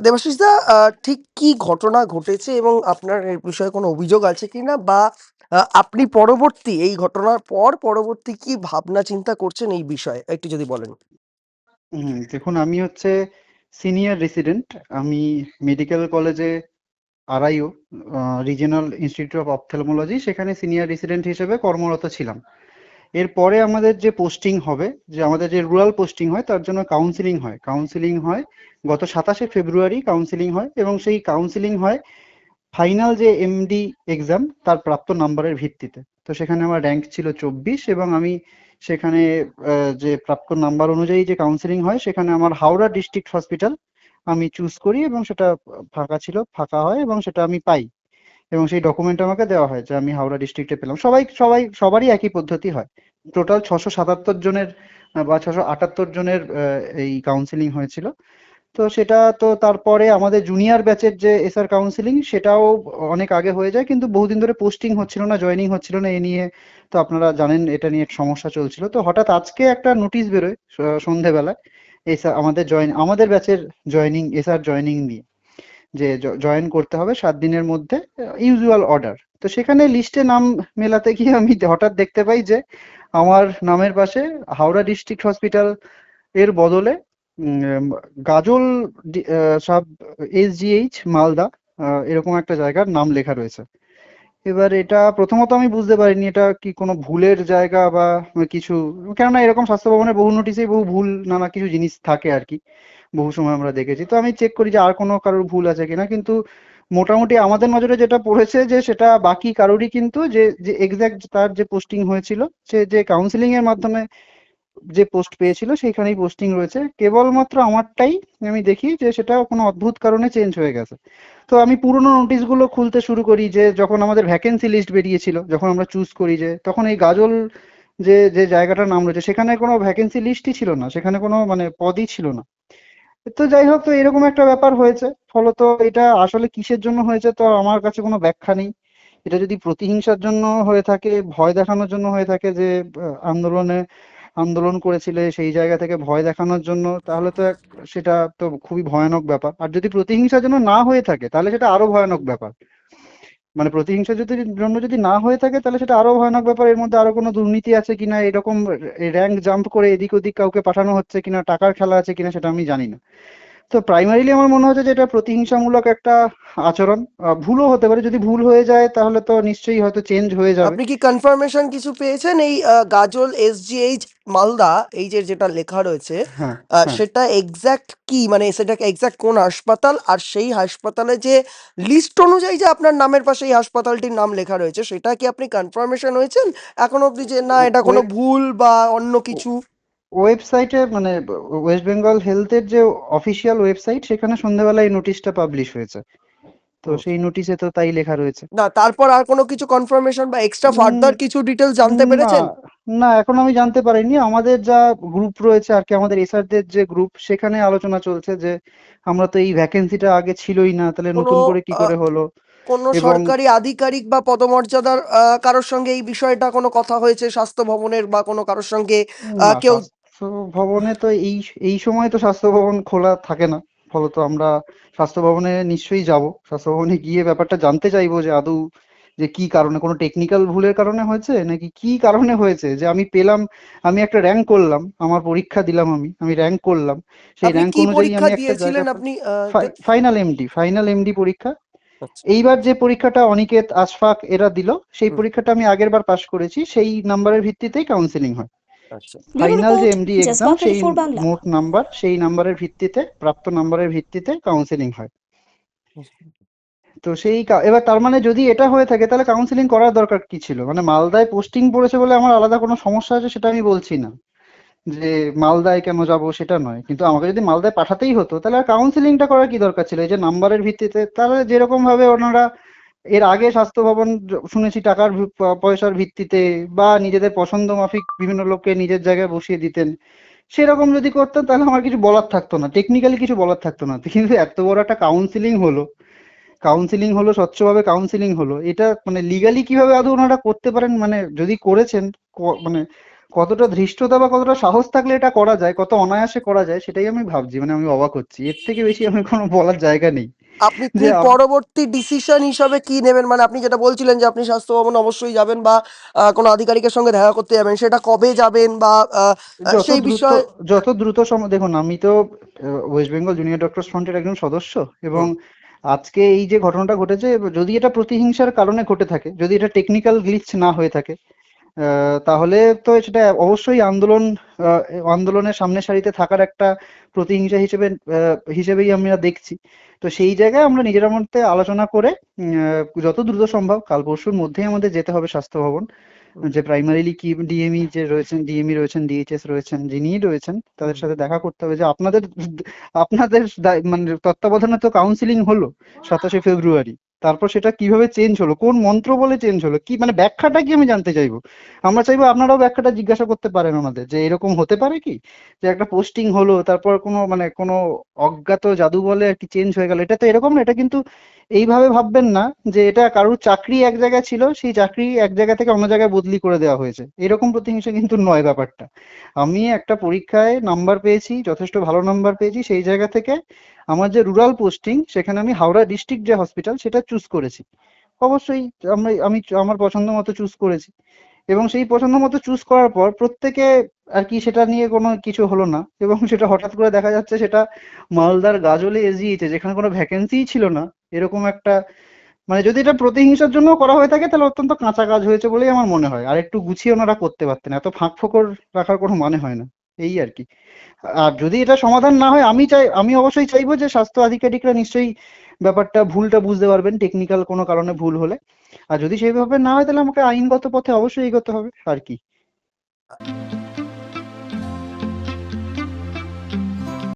দেবাশিস দা, ঠিক কি ঘটনা ঘটেছে এবং আপনার এর বিষয়ে কোনো অভিযোগ আছে কিনা, বা আপনি পরবর্তী এই ঘটনার পর পরবর্তী কি ভাবনা চিন্তা করছেন এই বিষয়ে একটু যদি বলেন। দেখুন, আমি হচ্ছে সিনিয়র রেসিডেন্ট। আমি মেডিকেল কলেজে আরআইও, রিজিওনাল ইনস্টিটিউট অফ অপথ্যালমোলজি, সেখানে সিনিয়র রেসিডেন্ট হিসেবে কর্মরত ছিলাম। এরপরে আমাদের যে পোস্টিং হবে, যে আমাদের যে রুরাল পোস্টিং হয়, তার জন্য কাউন্সিলিং হয় গত 27শে ফেব্রুয়ারি কাউন্সিলিং হয়, এবং সেই কাউন্সিলিং হয় ফাইনাল যে এমডি এক্সাম তার প্রাপ্ত নাম্বারের ভিত্তিতে। তো সেখানে আমার র্যাঙ্ক ছিল 24, এবং আমি সেখানে যে প্রাপ্ত নাম্বার অনুযায়ী যে কাউন্সিলিং হয়, সেখানে আমার হাওড়া ডিস্ট্রিক্ট হসপিটাল আমি চুজ করি, এবং সেটা ফাঁকা ছিল, ফাঁকা হয়, এবং সেটা আমি পাই, এবং সেই ডকুমেন্ট আমাকে দেওয়া হয় যে আমি হাওড়া ডিস্ট্রিক্টে পেলাম। সবারই একই পদ্ধতি হয়। টোটাল 677 জনের বা 678 জনের এই কাউন্সিলিং হয়েছিল। তো সেটা তো তারপরে আমাদের জুনিয়র ব্যাচের যে এসআর কাউন্সিলিং, সেটাও অনেক আগে হয়ে যায়, কিন্তু বহুদিন ধরে পোস্টিং হচ্ছিল না, জয়েনিং হচ্ছিল না। এ নিয়ে তো আপনারা জানেন, এটা নিয়ে একটা সমস্যা চলছিল। তো হঠাৎ আজকে একটা নোটিশ বেরোয় সন্ধেবেলায়, এসআর আমাদের ব্যাচের জয়েনিং, এসআর জয়েনিং নিয়ে, যে জয়েন করতে হবে 7 দিনের মধ্যে, ইউজুয়াল অর্ডার। তো সেখানে লিস্টে নাম মেলাতে গিয়ে আমি হঠাৎ দেখতে পাই যে আমার নামের পাশে হাওড়া ডিস্ট্রিক্ট হসপিটাল এর বদলে গাজল সাব এসজিএইচ মালদা, এরকম একটা জায়গার নাম লেখা রয়েছে। এবার এটা প্রথমত আমি বুঝতে পারিনি এটা কি কোনো ভুলের জায়গা বা কিছু, কেননা এরকম স্বাস্থ্য ভবনের বহু নোটিশেই বহু ভুল নানা কিছু জিনিস থাকে আর কি, বহু সময় আমরা দেখেছি। তো আমি চেক করি যে আর কোনো কারোর ভুল আছে কিনা, কিন্তু মোটামুটি আমাদের নজরে যেটা পড়েছে যে সেটা বাকি কারোরই, কিন্তু যে যে এক্সাক্ট তার যে পোস্টিং হয়েছিল, সে যে কাউন্সিলিং এর মাধ্যমে যে পোস্ট পেয়েছিল সেইখানেই পোস্টিং রয়েছে। কেবলমাত্র আমারটাই আমি দেখি যে সেটা কোনো অদ্ভুত কারণে চেঞ্জ হয়ে গেছে। তো আমি পুরোনো নোটিশগুলো খুলতে শুরু করি, যে যখন আমাদের ভ্যাকেন্সি লিস্ট বেরিয়েছিল, যখন আমরা চুজ করি, যে তখন এই গাজল যে যে জায়গাটার নাম রয়েছে, সেখানে কোনো ভ্যাকেন্সি লিস্টই ছিল না, সেখানে কোনো মানে পদই ছিল না। তো যাই হোক, তো এরকম একটা ব্যাপার হয়েছে। ফলত এটা আসলে কিসের জন্য হয়েছে তো আমার কাছে কোনো ব্যাখ্যা নেই। এটা যদি প্রতিহিংসার জন্য হয়ে থাকে, ভয় দেখানোর জন্য হয়ে থাকে, যে আন্দোলন করেছিলে সেই জায়গা থেকে ভয় দেখানোর জন্য, তাহলে তো সেটা তো খুবই ভয়ানক ব্যাপার। আর যদি প্রতিহিংসার জন্য না হয়ে থাকে, তাহলে সেটা আরো ভয়ানক ব্যাপার। মানে প্রতিহিংসার জন্য যদি না হয়ে থাকে, তাহলে সেটা আরো ভয়ানক ব্যাপার। এর মধ্যে আরো কোনো দুর্নীতি আছে কিনা, এরকম র্যাঙ্ক জাম্প করে এদিক ওদিক কাউকে পাঠানো হচ্ছে কিনা, টাকার খেলা আছে কিনা, সেটা আমি জানি না। তো প্রাইমারিলি আমার মনে হচ্ছে যে এটা প্রতিহিংসামূলক একটা আচরণ। ভুলও হতে পারে, যদি ভুল হয়ে যায় তাহলে তো নিশ্চয়ই হয়তো চেঞ্জ হয়ে যাবে। আপনি কি কনফার্মেশন কিছু পেয়েছেন এই গাজল এসজিএইচ মালদা, এই যে যেটা লেখা রয়েছে, হ্যাঁ, হ্যাঁ। সেটা এক্সাক্ট কি, মানে সেটা এক্সাক্ট কোন হাসপাতাল, আর সেই হাসপাতালে যে লিস্ট অনুযায়ী যে আপনার নামের পাশে এই হাসপাতালটির নাম লেখা রয়েছে, সেটা কি আপনি কনফার্মেশন হয়েছেন এখন অবধি যে না এটা কোনো ওয়েব ভুল বা অন্য কিছু? ওয়েবসাইটে, মানে ওয়েস্ট বেঙ্গল হেলথের যে অফিসিয়াল ওয়েবসাইট, সেখানে সন্ধ্যাবেলায় এই নোটিশটা পাবলিশ হয়েছে। তো হুম। সেই নোটিশে তো তাই লেখা রয়েছে। না, তারপর আর কোনো কিছু কনফার্মেশন বা এক্সট্রা উম, ফার্দার কিছু ডিটেলস জানতে না, পেরেছেন? না, এখন আমি জানতে পারিনি। আমাদের যা গ্রুপ রয়েছে আর কি, আমাদের এসআরদের যে গ্রুপ, সেখানে আলোচনা চলছে যে আমরা তো এই ভ্যাকেন্সিটা আগে ছিলই না, তাহলে কোনো নতুন করে কি করে হলো। কোনো এবং সরকারি আধিকারিক বা পদমর্যাদার কারোর সঙ্গে এই বিষয়টা কোনো কথা হয়েছে স্বাস্থ্য ভবনের, বা কোনো কারোর সঙ্গে না, কেউ? স্বাস্থ্য ভবনে তো এই এই সময় তো স্বাস্থ্য ভবন খোলা থাকে না। ফলত আমরা স্বাস্থ্য ভবনে নিশ্চয়ই যাব। স্বাস্থ্য ভবনে গিয়ে ব্যাপারটা জানতে চাইবো যে আদৌ যে কি কারণে, কোনো টেকনিক্যাল ভুলের কারণে হয়েছে নাকি কি কারণে হয়েছে, যে আমি পেলাম, আমি একটা র্যাঙ্ক করলাম, আমার পরীক্ষা দিলাম, আমি র্যাঙ্ক করলাম, সেই আপনি র্যাঙ্ক কি অনুযায়ী পরীক্ষা আমি একটা দিয়েছিলেন জায়গা আপনি? ফাইনাল এমডি পরীক্ষা। আচ্ছা। এইবার যে পরীক্ষাটা অনিকেত, আশফাক এরা দিল, সেই হুম। পরীক্ষাটা আমি আগের বার পাশ করেছি, সেই নাম্বারের ভিত্তিতেই কাউন্সিলিং হয়। আচ্ছা। ব্যুরো ফাইনাল যে রিপোর্ট, এমডি এক্সাম, জজবা সেই 24 বাংলা। মোট নাম্বার, সেই নাম্বারের ভিত্তিতে, প্রাপ্ত নাম্বারের ভিত্তিতে কাউন্সিলিং হয়। তো এবার তার মানে যদি এটা হয়ে থাকে, তাহলে কাউন্সিলিং করার দরকার কি ছিল? মানে মালদায় পোস্টিং পড়েছে বলে আমার আলাদা কোনো সমস্যা আছে সেটা আমি বলছি না, যে মালদায় কেন যাব সেটা নয়, কিন্তু আমাকে যদি মালদায় পাঠাতেই হতো, তাহলে আর কাউন্সিলিংটা করার কি দরকার ছিল? এই যে নাম্বারের ভিত্তিতে, তাহলে যেরকম ভাবে ওনারা এর আগে স্বাস্থ্য ভবন শুনেছি টাকার পয়সার ভিত্তিতে বা নিজেদের পছন্দ মাফিক বিভিন্ন লোককে নিজের জায়গায় বসিয়ে দিতেন, সেরকম যদি করতেন, তাহলে আমার কিছু বলার থাকতো না, টেকনিক্যালি কিছু বলার থাকতো না। কিন্তু এত বড় একটা কাউন্সিলিং হলো স্বচ্ছভাবে, কাউন্সিলিং হলো, এটা মানে লিগালি কিভাবে আদৌ ওনারা করতে পারেন? মানে যদি করেছেন, মানে কতটা ধৃষ্টতা বা কতটা সাহস থাকলে এটা করা যায়, কত অনায়াসে করা যায়, সেটাই আমি ভাবছি। মানে আমি অবাক হচ্ছি, এর থেকে বেশি আমি কোনো বলার জায়গা নেই আপনি যে পরবর্তী ডিসিশন হিসাবে কি নেবেন? মানে আপনি যেটা বলছিলেন যে আপনি স্বাস্থ্য ভবন অবশ্যই যাবেন বা কোনো আধিকারিকের সঙ্গে দেখা করতে যাবেন, সেটা কবে যাবেন বা যত সেই দ্রুত বিষয়ে যত দ্রুত সম্ভব। দেখুন, আমি তো ওয়েস্ট বেঙ্গল জুনিয়র ডক্টরস ফ্রন্টের একজন সদস্য, এবং হুম, আজকে এই যে ঘটনাটা ঘটেছে, যদি এটা প্রতিহিংসার কারণে ঘটে থাকে, যদি এটা টেকনিক্যাল গ্লিচ না হয়ে থাকে, তাহলে তো সেটা অবশ্যই আন্দোলনের সামনের সারিতে থাকার একটা প্রতিহিংসা হিসেবেই আমরা দেখছি। তো সেই জায়গায় আমরা নিজের মধ্যে আলোচনা করে যত দ্রুত সম্ভব কাল পরশুর মধ্যেই আমাদের যেতে হবে স্বাস্থ্য ভবন। হুম, যে প্রাইমারিলি কি ডিএমই রয়েছেন, ডিএইচএস রয়েছেন, যিনিই রয়েছেন, তাদের হুম। সাথে দেখা করতে হবে যে আপনাদের আপনাদের মানে তত্ত্বাবধানে তো কাউন্সিলিং হলো 27শে ফেব্রুয়ারি। তারপর সেটা কিভাবে চেঞ্জ হলো, কোন মন্ত্র বলে চেঞ্জ হলো, কি মানে ব্যাখ্যাটা কি আমি জানতে চাইবো। আমরা চাইবো আপনারাও ব্যাখ্যাটা জিজ্ঞাসা করতে পারেন আমাদের, যে এরকম হতে পারে কি, যে একটা পোস্টিং হলো, তারপর কোনো অজ্ঞাত জাদু বলে আর কি চেঞ্জ হয়ে গেল। এটা তো এরকম না, এটা কিন্তু এইভাবে ভাববেন না যে এটা কারুর চাকরি এক জায়গায় ছিল, সেই চাকরি এক জায়গা থেকে অন্য জায়গায় বদলি করে দেওয়া হয়েছে, এরকম প্রতিহিংসা কিন্তু নয় ব্যাপারটা। আমি একটা পরীক্ষায় নাম্বার পেয়েছি, যথেষ্ট ভালো নাম্বার পেয়েছি, সেই জায়গা থেকে আমার যে রুরাল পোস্টিং, সেখানে আমি হাওড়া ডিস্ট্রিক্ট যে হসপিটাল সেটা চুজ করেছি। অবশ্যই আমি আমার পছন্দ মতো চুজ করেছি, এবং সেই পছন্দ মতো চুজ করার পর প্রত্যেকে আর কি সেটা নিয়ে কোনো কিছু হলো না, এবং সেটা হঠাৎ করে দেখা যাচ্ছে সেটা মালদার গাজলে এসডিএতে, যেখানে কোনো ভ্যাকেন্সিই ছিল না, এরকম একটা, মানে যদি এটা প্রতিহিংসার জন্য করা হয়ে থাকে তাহলে অত্যন্ত কাঁচা কাজ হয়েছে বলেই আমার মনে হয়। আর একটু গুছিয়ে ওনারা করতে পারতেন, এত ফাঁক ফোকর রাখার কোনো মানে হয় না, এই আর কি। আর যদি এটা সমাধান না হয়, আমি অবশ্যই চাইবো যে স্বাস্থ্য আধিকারিকরা নিশ্চয়ই ব্যাপারটা ভুলটা বুঝতে পারবেন টেকনিক্যাল কোনো কারণে ভুল হলে। আর যদি সেইভাবে না হয় তাহলে আমাকে আইনগত পথে অবশ্যই এগোতে হবে আর কি।